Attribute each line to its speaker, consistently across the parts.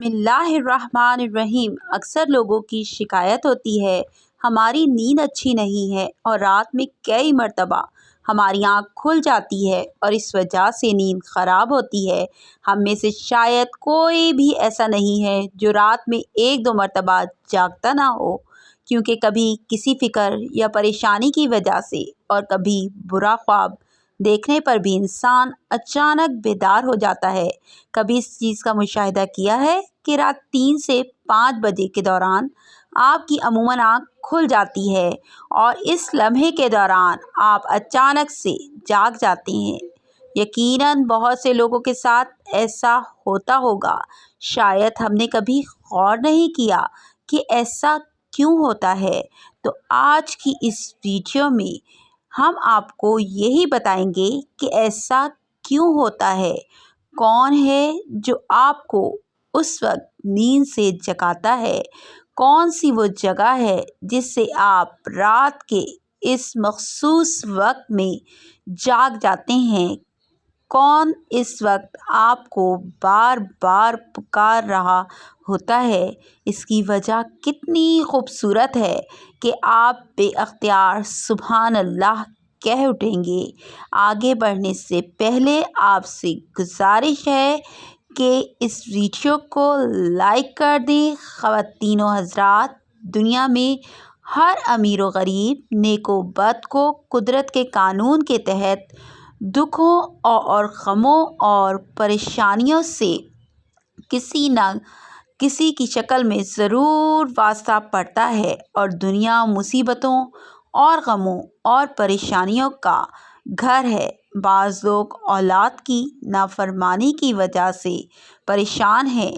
Speaker 1: بسم اللہ الرحمن الرحیم۔ اکثر لوگوں کی شکایت ہوتی ہے ہماری نیند اچھی نہیں ہے اور رات میں کئی مرتبہ ہماری آنکھ کھل جاتی ہے اور اس وجہ سے نیند خراب ہوتی ہے۔ ہم میں سے شاید کوئی بھی ایسا نہیں ہے جو رات میں ایک دو مرتبہ جاگتا نہ ہو، کیونکہ کبھی کسی فکر یا پریشانی کی وجہ سے اور کبھی برا خواب دیکھنے پر بھی انسان اچانک بیدار ہو جاتا ہے۔ کبھی اس چیز کا مشاہدہ کیا ہے کہ رات 3 سے 5 بجے کے دوران آپ کی عموماً آنکھ کھل جاتی ہے اور اس لمحے کے دوران آپ اچانک سے جاگ جاتے ہیں۔ یقیناً بہت سے لوگوں کے ساتھ ایسا ہوتا ہوگا۔ شاید ہم نے کبھی غور نہیں کیا کہ ایسا کیوں ہوتا ہے۔ تو آج کی اس ویڈیو میں ہم آپ کو یہی بتائیں گے کہ ایسا کیوں ہوتا ہے، کون ہے جو آپ کو اس وقت نیند سے جگاتا ہے، کون سی وہ جگہ ہے جس سے آپ رات کے اس مخصوص وقت میں جاگ جاتے ہیں، کون اس وقت آپ کو بار بار پکار رہا ہوتا ہے۔ اس کی وجہ کتنی خوبصورت ہے کہ آپ بے اختیار سبحان اللہ کہہ اٹھیں گے۔ آگے بڑھنے سے پہلے آپ سے گزارش ہے کہ اس ویڈیو کو لائک کر دیں۔ خواتین و حضرات، دنیا میں ہر امیر و غریب، نیک و بد کو قدرت کے قانون کے تحت دکھوں اور غموں اور پریشانیوں سے کسی نہ کسی کی شکل میں ضرور واسطہ پڑتا ہے، اور دنیا مصیبتوں اور غموں اور پریشانیوں کا گھر ہے۔ بعض لوگ اولاد کی نافرمانی کی وجہ سے پریشان ہیں،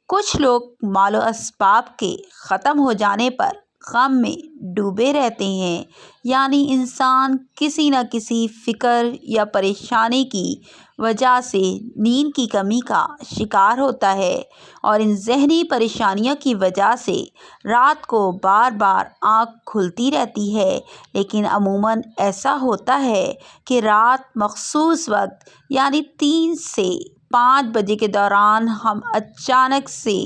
Speaker 1: کچھ لوگ مال و اسباب کے ختم ہو جانے پر غم میں ڈوبے رہتے ہیں۔ یعنی انسان کسی نہ کسی فکر یا پریشانی کی وجہ سے نیند کی کمی کا شکار ہوتا ہے، اور ان ذہنی پریشانیوں کی وجہ سے رات کو بار بار آنکھ کھلتی رہتی ہے۔ لیکن عموماً ایسا ہوتا ہے کہ رات مخصوص وقت یعنی 3 سے 5 بجے کے دوران ہم اچانک سے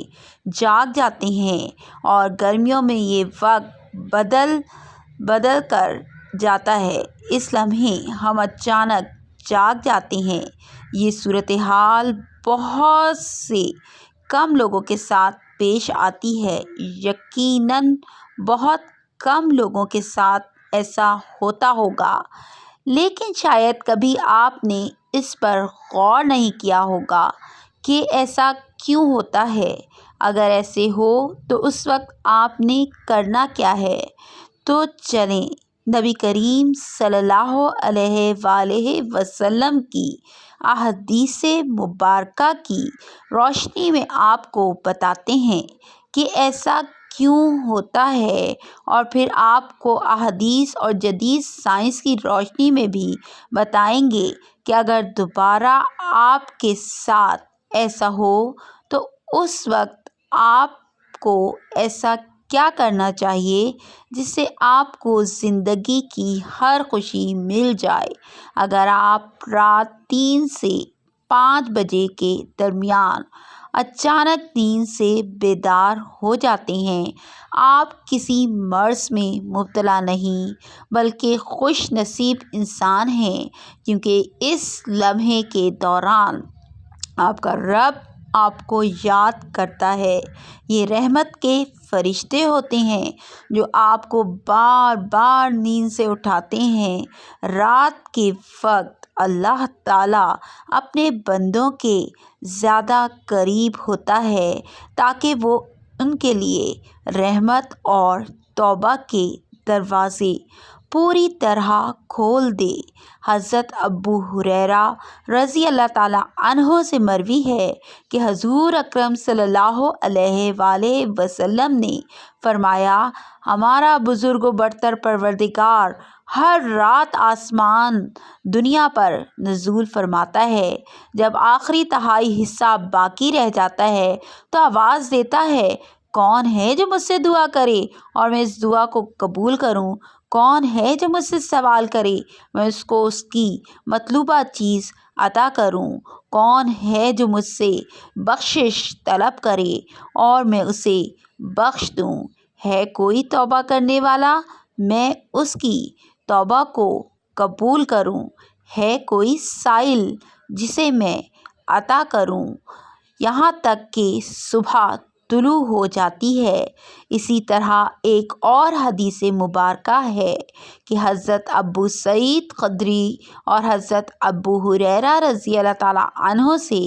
Speaker 1: جاگ جاتے ہیں، اور گرمیوں میں یہ وقت بدل کر جاتا ہے۔ اس لمحے ہم اچانک جاگ جاتے ہیں۔ یہ صورتحال بہت سے کم لوگوں کے ساتھ پیش آتی ہے۔ یقیناً بہت کم لوگوں کے ساتھ ایسا ہوتا ہوگا، لیکن شاید کبھی آپ نے اس پر غور نہیں کیا ہوگا کہ ایسا کیوں ہوتا ہے۔ اگر ایسے ہو تو اس وقت آپ نے کرنا کیا ہے؟ تو چلیں نبی کریم صلی اللہ علیہ وآلہ وسلم کی احادیث مبارکہ کی روشنی میں آپ کو بتاتے ہیں کہ ایسا کیوں ہوتا ہے، اور پھر آپ کو احادیث اور جدید سائنس کی روشنی میں بھی بتائیں گے کہ اگر دوبارہ آپ کے ساتھ ایسا ہو تو اس وقت آپ کو ایسا کیا کرنا چاہیے جس سے آپ کو زندگی کی ہر خوشی مل جائے۔ اگر آپ رات 3 سے 5 بجے کے درمیان اچانک نیند سے بیدار ہو جاتے ہیں، آپ کسی مرض میں مبتلا نہیں بلکہ خوش نصیب انسان ہیں، کیونکہ اس لمحے کے دوران آپ کا رب آپ کو یاد کرتا ہے۔ یہ رحمت کے فرشتے ہوتے ہیں جو آپ کو بار بار نیند سے اٹھاتے ہیں۔ رات کے وقت اللہ تعالیٰ اپنے بندوں کے زیادہ قریب ہوتا ہے تاکہ وہ ان کے لیے رحمت اور توبہ کے دروازے پوری طرح کھول دے۔ حضرت ابو ہریرہ رضی اللہ تعالیٰ عنہ سے مروی ہے کہ حضور اکرم صلی اللہ علیہ وآلہ وسلم نے فرمایا، ہمارا بزرگ و برتر پروردگار ہر رات آسمان دنیا پر نزول فرماتا ہے۔ جب آخری تہائی حصہ باقی رہ جاتا ہے تو آواز دیتا ہے، کون ہے جو مجھ سے دعا کرے اور میں اس دعا کو قبول کروں؟ کون ہے جو مجھ سے سوال کرے میں اس کو اس کی مطلوبہ چیز عطا کروں؟ کون ہے جو مجھ سے بخشش طلب کرے اور میں اسے بخش دوں؟ ہے کوئی توبہ کرنے والا، میں اس کی توبہ کو قبول کروں؟ ہے کوئی سائل جسے میں عطا کروں یہاں تک کہ صبح طلوع ہو جاتی ہے؟ اسی طرح ایک اور حدیث مبارکہ ہے کہ حضرت ابو سعید خدری اور حضرت ابو ہریرہ رضی اللہ تعالیٰ عنہ سے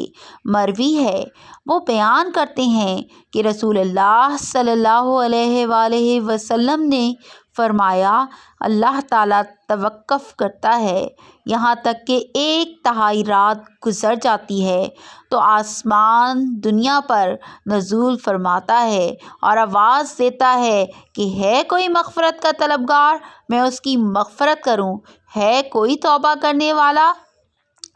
Speaker 1: مروی ہے، وہ بیان کرتے ہیں کہ رسول اللہ صلی اللہ علیہ وآلہ وسلم نے فرمایا، اللہ تعالیٰ توقف کرتا ہے یہاں تک کہ 1/3 رات گزر جاتی ہے تو آسمان دنیا پر نزول فرماتا ہے اور آواز دیتا ہے کہ ہے کوئی مغفرت کا طلبگار، میں اس کی مغفرت کروں؟ ہے کوئی توبہ کرنے والا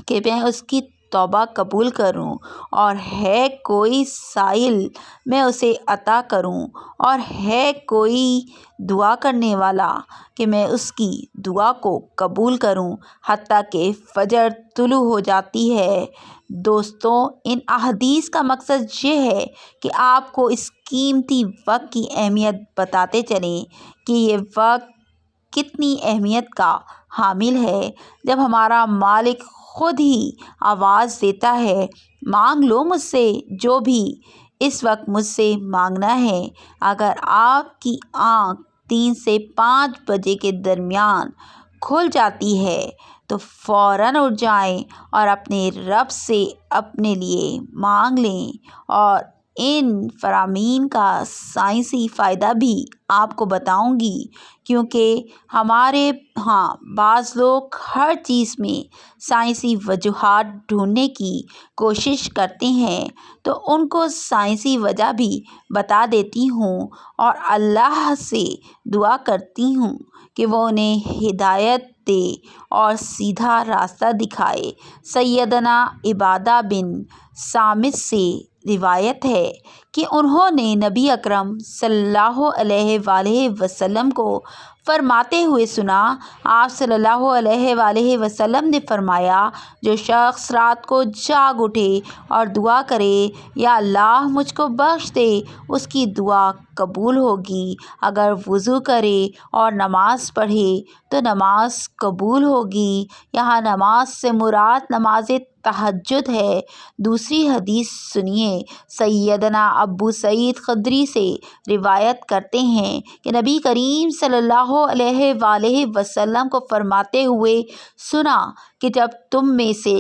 Speaker 1: کہ میں اس کی توبہ قبول کروں؟ اور ہے کوئی سائل، میں اسے عطا کروں؟ اور ہے کوئی دعا کرنے والا کہ میں اس کی دعا کو قبول کروں حتیٰ کہ فجر طلوع ہو جاتی ہے۔ دوستوں، ان احادیث کا مقصد یہ ہے کہ آپ کو اس قیمتی وقت کی اہمیت بتاتے چلیں کہ یہ وقت کتنی اہمیت کا حامل ہے۔ جب ہمارا مالک خود ہی آواز دیتا ہے، مانگ لو مجھ سے جو بھی اس وقت مجھ سے مانگنا ہے، اگر آپ کی آنکھ 3 سے 5 بجے کے درمیان کھل جاتی ہے تو فوراً اٹھ جائیں اور اپنے رب سے اپنے لیے مانگ لیں۔ اور ان فرامین کا سائنسی فائدہ بھی آپ کو بتاؤں گی، کیونکہ ہمارے ہاں بعض لوگ ہر چیز میں سائنسی وجوہات ڈھونڈنے کی کوشش کرتے ہیں، تو ان کو سائنسی وجہ بھی بتا دیتی ہوں اور اللہ سے دعا کرتی ہوں کہ وہ انہیں ہدایت دے اور سیدھا راستہ دکھائے۔ سیدنا عبادہ بن صامت سے روایت ہے کہ انہوں نے نبی اکرم صلی اللہ علیہ وآلہ وسلم کو فرماتے ہوئے سنا۔ آپ صلی اللہ علیہ وآلہ وسلم نے فرمایا، جو شخص رات کو جاگ اٹھے اور دعا کرے، یا اللہ مجھ کو بخش دے، اس کی دعا قبول ہوگی۔ اگر وضو کرے اور نماز پڑھے تو نماز قبول ہوگی۔ یہاں نماز سے مراد نماز تہجد ہے۔ دوسری حدیث سنیے، سیدنا ابو سعید خدری سے روایت کرتے ہیں کہ نبی کریم صلی اللہ علیہ وآلہ وسلم کو فرماتے ہوئے سنا کہ جب تم میں سے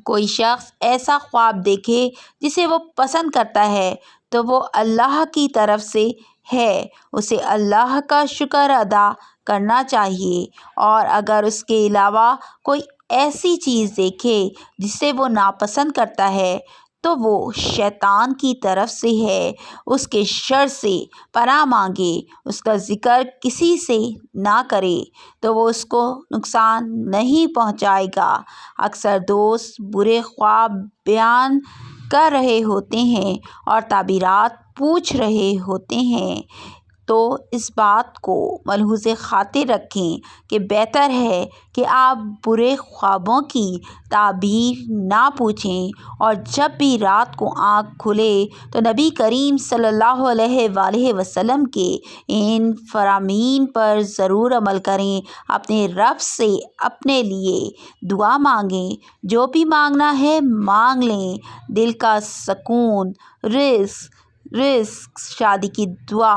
Speaker 1: کوئی شخص ایسا خواب دیکھے جسے وہ پسند کرتا ہے تو وہ اللہ کی طرف سے ہے، اسے اللہ کا شکر ادا کرنا چاہیے، اور اگر اس کے علاوہ کوئی ایسی چیز دیکھے جسے وہ ناپسند کرتا ہے تو وہ شیطان کی طرف سے ہے، اس کے شر سے پناہ مانگے، اس کا ذکر کسی سے نہ کرے تو وہ اس کو نقصان نہیں پہنچائے گا۔ اکثر دوست برے خواب بیان کر رہے ہوتے ہیں اور تعبیرات پوچھ رہے ہوتے ہیں، تو اس بات کو ملحوظ خاطر رکھیں کہ بہتر ہے کہ آپ برے خوابوں کی تعبیر نہ پوچھیں، اور جب بھی رات کو آنکھ کھلے تو نبی کریم صلی اللہ علیہ وآلہ وسلم کے ان فرامین پر ضرور عمل کریں۔ اپنے رب سے اپنے لیے دعا مانگیں، جو بھی مانگنا ہے مانگ لیں، دل کا سکون، رزق، شادی کی دعا،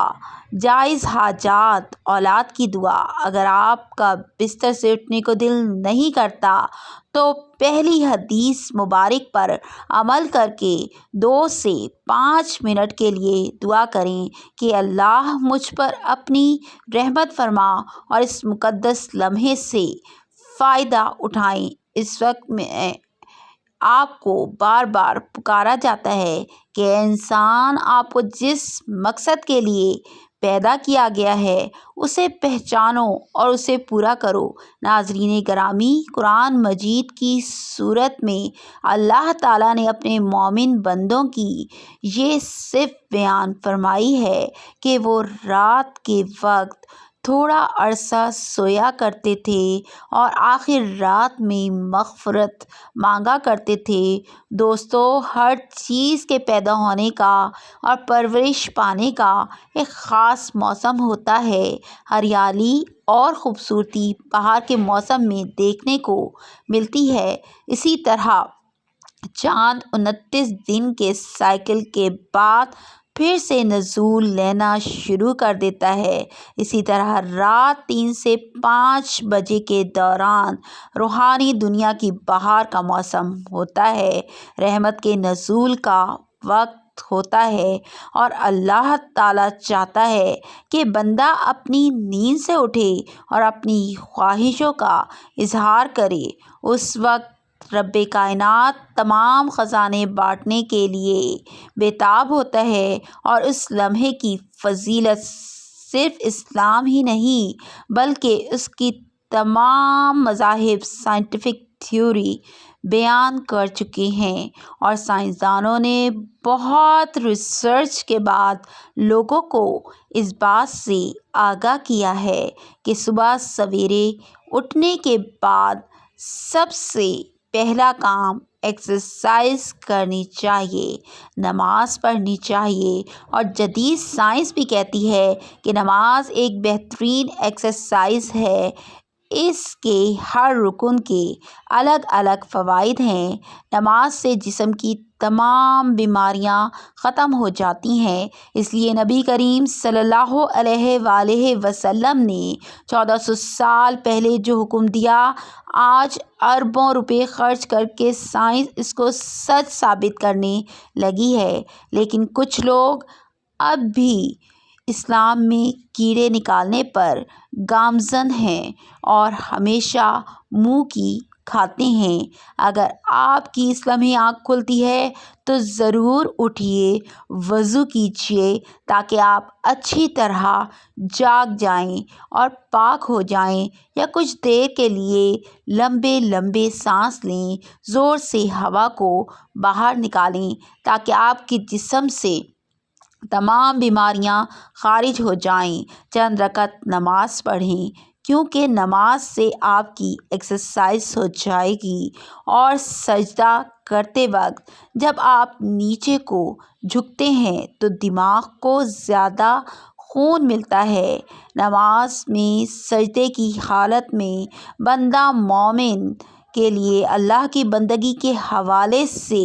Speaker 1: جائز حاجات، اولاد کی دعا۔ اگر آپ کا بستر سے اٹھنے کو دل نہیں کرتا تو پہلی حدیث مبارک پر عمل کر کے 2 سے 5 منٹ کے لیے دعا کریں کہ اللہ مجھ پر اپنی رحمت فرما، اور اس مقدس لمحے سے فائدہ اٹھائیں۔ اس وقت میں آپ کو بار بار پکارا جاتا ہے کہ اے انسان، آپ کو جس مقصد کے لیے پیدا کیا گیا ہے اسے پہچانو اور اسے پورا کرو۔ ناظرین گرامی، قرآن مجید کی صورت میں اللہ تعالیٰ نے اپنے مومن بندوں کی یہ صفت بیان فرمائی ہے کہ وہ رات کے وقت تھوڑا عرصہ سویا کرتے تھے اور آخر رات میں مغفرت مانگا کرتے تھے۔ دوستو، ہر چیز کے پیدا ہونے کا اور پرورش پانے کا ایک خاص موسم ہوتا ہے۔ ہریالی اور خوبصورتی بہار کے موسم میں دیکھنے کو ملتی ہے۔ اسی طرح چاند 29 دن کے سائیکل کے بعد پھر سے نزول لینا شروع کر دیتا ہے۔ اسی طرح رات 3 سے 5 بجے کے دوران روحانی دنیا کی بہار کا موسم ہوتا ہے، رحمت کے نزول کا وقت ہوتا ہے اور اللہ تعالیٰ چاہتا ہے کہ بندہ اپنی نیند سے اٹھے اور اپنی خواہشوں کا اظہار کرے۔ اس وقت رب کائنات تمام خزانے بانٹنے کے لیے بےتاب ہوتا ہے اور اس لمحے کی فضیلت صرف اسلام ہی نہیں بلکہ اس کی تمام مذاہب سائنٹیفک تھیوری بیان کر چکے ہیں، اور سائنسدانوں نے بہت ریسرچ کے بعد لوگوں کو اس بات سے آگاہ کیا ہے کہ صبح سویرے اٹھنے کے بعد سب سے پہلا کام ایکسرسائز کرنی چاہیے، نماز پڑھنی چاہیے، اور جدید سائنس بھی کہتی ہے کہ نماز ایک بہترین ایکسرسائز ہے۔ اس کے ہر رکن کے الگ الگ فوائد ہیں۔ نماز سے جسم کی تمام بیماریاں ختم ہو جاتی ہیں، اس لیے نبی کریم صلی اللہ علیہ وآلہ وسلم نے 1400 سال پہلے جو حکم دیا، آج اربوں روپے خرچ کر کے سائنس اس کو سچ ثابت کرنے لگی ہے، لیکن کچھ لوگ اب بھی اسلام میں کیڑے نکالنے پر گامزن ہیں اور ہمیشہ منہ کی کھاتے ہیں۔ اگر آپ کی اس لمحے آنکھ کھلتی ہے تو ضرور اٹھیے، وضو کیجیے تاکہ آپ اچھی طرح جاگ جائیں اور پاک ہو جائیں، یا کچھ دیر کے لیے لمبے لمبے سانس لیں، زور سے ہوا کو باہر نکالیں تاکہ آپ کے جسم سے تمام بیماریاں خارج ہو جائیں۔ چند رکعت نماز پڑھیں، کیونکہ نماز سے آپ کی ایکسرسائز ہو جائے گی، اور سجدہ کرتے وقت جب آپ نیچے کو جھکتے ہیں تو دماغ کو زیادہ خون ملتا ہے۔ نماز میں سجدے کی حالت میں بندہ مومن کے لیے اللہ کی بندگی کے حوالے سے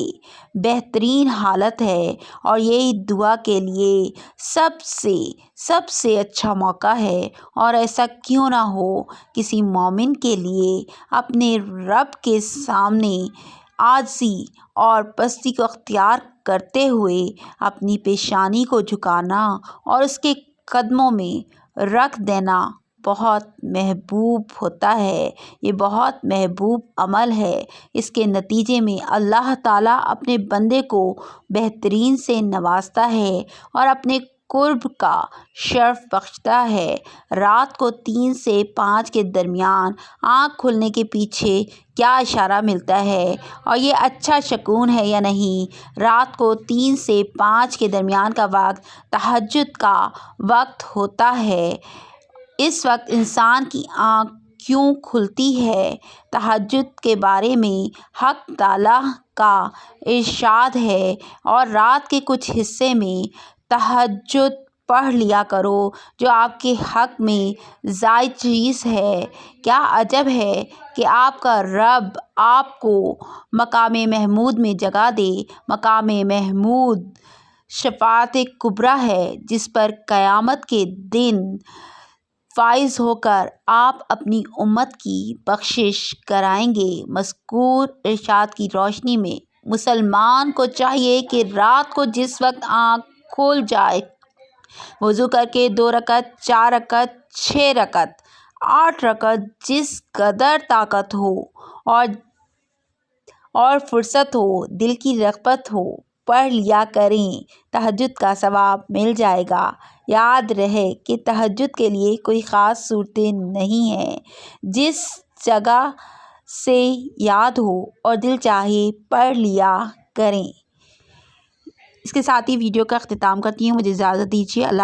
Speaker 1: بہترین حالت ہے، اور یہی دعا کے لیے سب سے اچھا موقع ہے۔ اور ایسا کیوں نہ ہو، کسی مومن کے لیے اپنے رب کے سامنے عاجزی اور پستی کو اختیار کرتے ہوئے اپنی پیشانی کو جھکانا اور اس کے قدموں میں رکھ دینا بہت محبوب ہوتا ہے۔ یہ بہت محبوب عمل ہے۔ اس کے نتیجے میں اللہ تعالیٰ اپنے بندے کو بہترین سے نوازتا ہے اور اپنے قرب کا شرف بخشتا ہے۔ رات کو 3 سے 5 کے درمیان آنکھ کھلنے کے پیچھے کیا اشارہ ملتا ہے، اور یہ اچھا شگون ہے یا نہیں؟ رات کو 3 سے 5 کے درمیان کا وقت تہجد کا وقت ہوتا ہے۔ اس وقت انسان کی آنکھ کیوں کھلتی ہے؟ تہجد کے بارے میں حق تعالیٰ کا ارشاد ہے، اور رات کے کچھ حصے میں تہجد پڑھ لیا کرو جو آپ کے حق میں زائد چیز ہے۔ کیا عجب ہے کہ آپ کا رب آپ کو مقام محمود میں جگہ دے۔ مقام محمود شفاعت کبریٰ ہے، جس پر قیامت کے دن فائز ہو کر آپ اپنی امت کی بخشش کرائیں گے۔ مذکور ارشاد کی روشنی میں مسلمان کو چاہیے کہ رات کو جس وقت آنکھ کھل جائے وضو کر کے 2 رکعت، 4 رکعت، 6 رکعت، 8 رکعت، جس قدر طاقت ہو اور فرصت ہو، دل کی رغبت ہو، پڑھ لیا کریں۔ تہجد کا ثواب مل جائے گا۔ یاد رہے کہ تہجد کے لیے کوئی خاص صورتیں نہیں ہیں، جس جگہ سے یاد ہو اور دل چاہے پڑھ لیا کریں۔ اس کے ساتھ ہی ویڈیو کا اختتام کرتی ہوں۔ مجھے اجازت دیجیے۔ اللہ